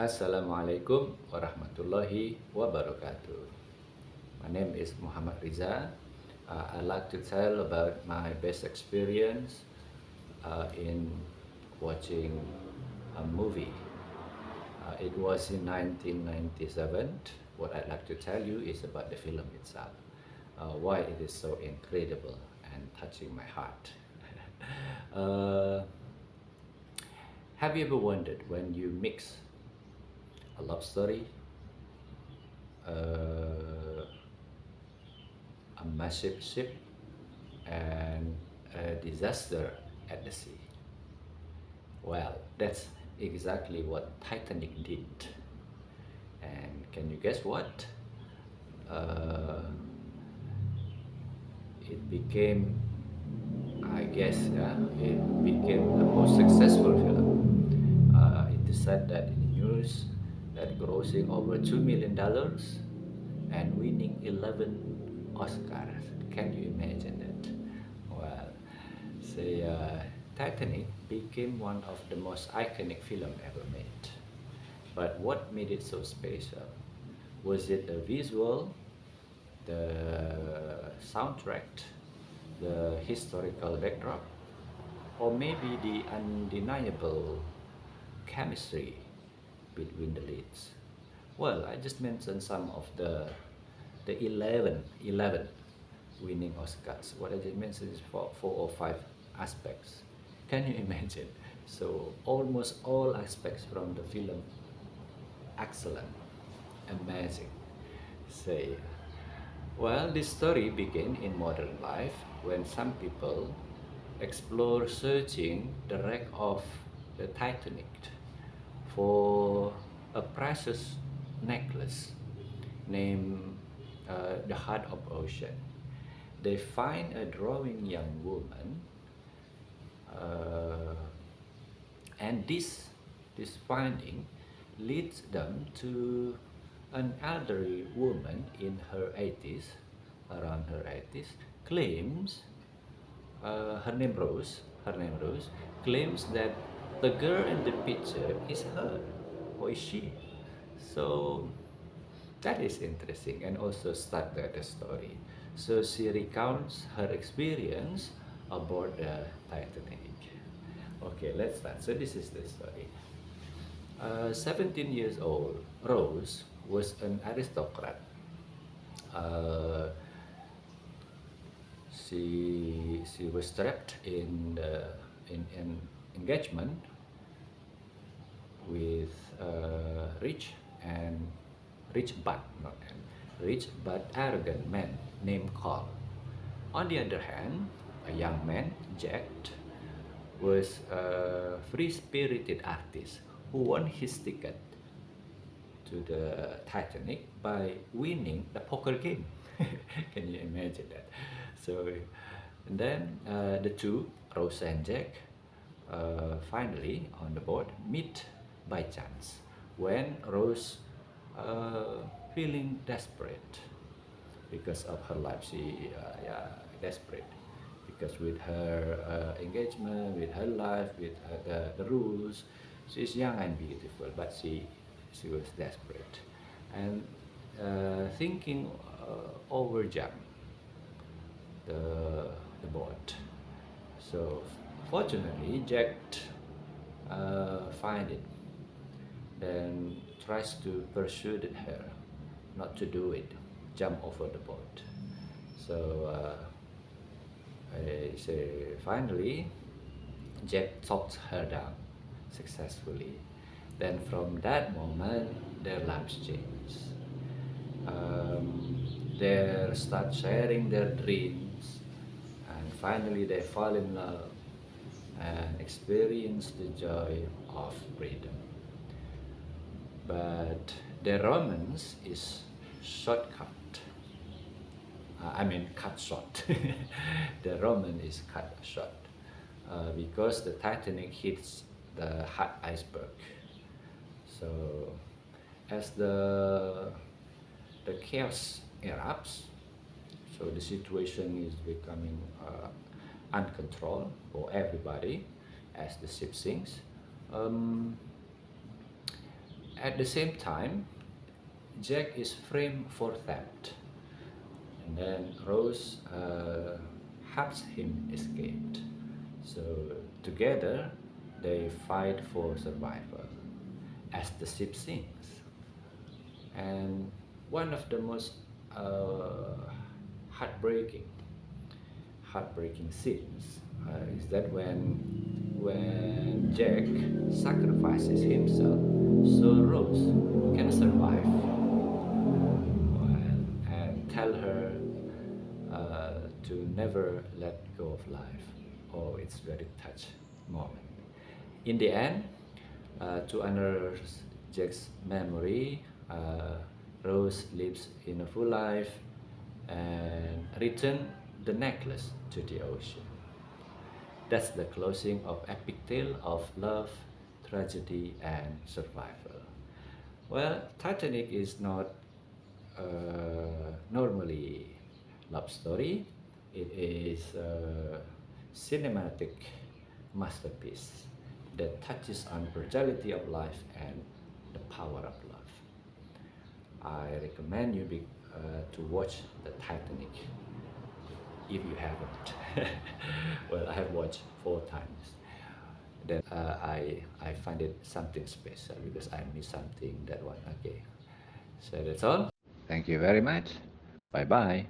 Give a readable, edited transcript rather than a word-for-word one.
Assalamualaikum warahmatullahi wabarakatuh. My name is Muhammad Riza. I'd like to tell about my best experience in watching a movie. It was in 1997. What I'd like to tell you is about the film itself, why it is so incredible and touching my heart. uh, have you ever wondered when you mix a love story, uh, a massive ship, and a disaster at the sea? Well, that's exactly what Titanic did. And can you guess what? Uh, it became, I guess, it became the most successful film. It is said that in the news that grossing over $2 million and winning 11 Oscars. Can you imagine that? Well, say Titanic became one of the most iconic film ever made. But what made it so special? Was it the visual, the soundtrack, the historical backdrop, or maybe the undeniable chemistry between the leads? Well, I just mentioned some of the 11 winning Oscars. What I just mentioned is four or five aspects. Can you imagine? So almost all aspects from the film excellent, amazing. Say, well, this story began in modern life when some people explore searching the wreck of the Titanic for a precious necklace named the Heart of Ocean. They find a drawing young woman, uh, and this finding leads them to an elderly woman in her 80s, around her 80s, claims her name Rose, claims that the girl in the picture is her, or is she. So that is interesting and also started the story. So she recounts her experience aboard the Titanic. Okay, let's start. So this is the story. 17 years old, Rose was an aristocrat. Uh, she was trapped in in an engagement with rich and rich but not an rich but arrogant man named Carl. On the other hand, a young man, Jack, was a free-spirited artist who won his ticket to the Titanic by winning the poker game. Can you imagine that? So, and then the two, Rose and Jack, finally on the boat meet by chance when Rose feeling desperate because of her life. She yeah, desperate because with her engagement, with her life, with the rules, she's young and beautiful, but she was desperate and thinking over Jack, the boat. So fortunately, Jack find it, then tries to persuade her not to do it, jump over the boat. So I say finally, Jack talks her down successfully. Then from that moment, their lives change. They start sharing their dreams, and finally they fall in love and experience the joy of freedom. But their romance is shortcut. I mean, cut short. The romance is cut short because the Titanic hits the hot iceberg. So, as the chaos erupts, so the situation is becoming uncontrolled for everybody as the ship sinks. At the same time, Jack is framed for theft, and then Rose helps him escape. So together they fight for survival as the ship sinks. And one of the most heartbreaking scenes is that when Jack sacrifices himself so Rose can survive, and tell her to never let go of life. Oh, it's very touch moment. In the end, to honor Jack's memory, Rose lives in a full life and return the necklace to the ocean. That's the closing of epic tale of love, tragedy, and survival. Well, Titanic is not normally love story. It is a cinematic masterpiece that touches on fragility of life and the power of love. I recommend you to watch the Titanic if you haven't. Well, I have watched 4 times. Then I find it something special because I miss something that one. Okay, so that's all. Thank you very much. Bye bye.